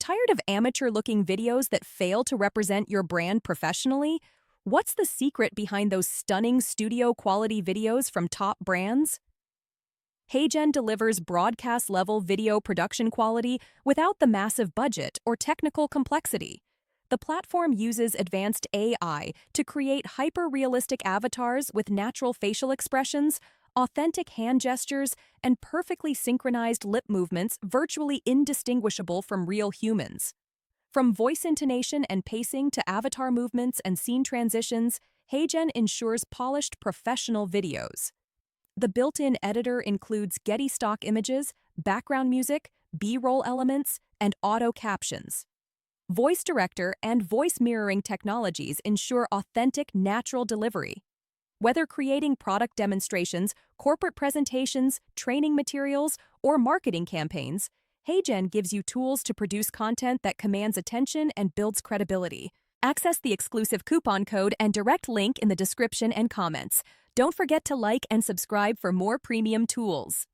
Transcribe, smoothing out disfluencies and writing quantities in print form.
Tired of amateur-looking videos that fail to represent your brand professionally? What's the secret behind those stunning studio-quality videos from top brands? HeyGen delivers broadcast-level video production quality without the massive budget or technical complexity. The platform uses advanced AI to create hyper-realistic avatars with natural facial expressions, authentic hand gestures, and perfectly synchronized lip movements virtually indistinguishable from real humans. From voice intonation and pacing to avatar movements and scene transitions, HeyGen ensures polished professional videos. The built-in editor includes Getty stock images, background music, B-roll elements, and auto captions. Voice director and voice mirroring technologies ensure authentic, natural delivery. Whether creating product demonstrations, corporate presentations, training materials, or marketing campaigns, HeyGen gives you tools to produce content that commands attention and builds credibility. Access the exclusive coupon code and direct link in the description and comments. Don't forget to like and subscribe for more premium tools.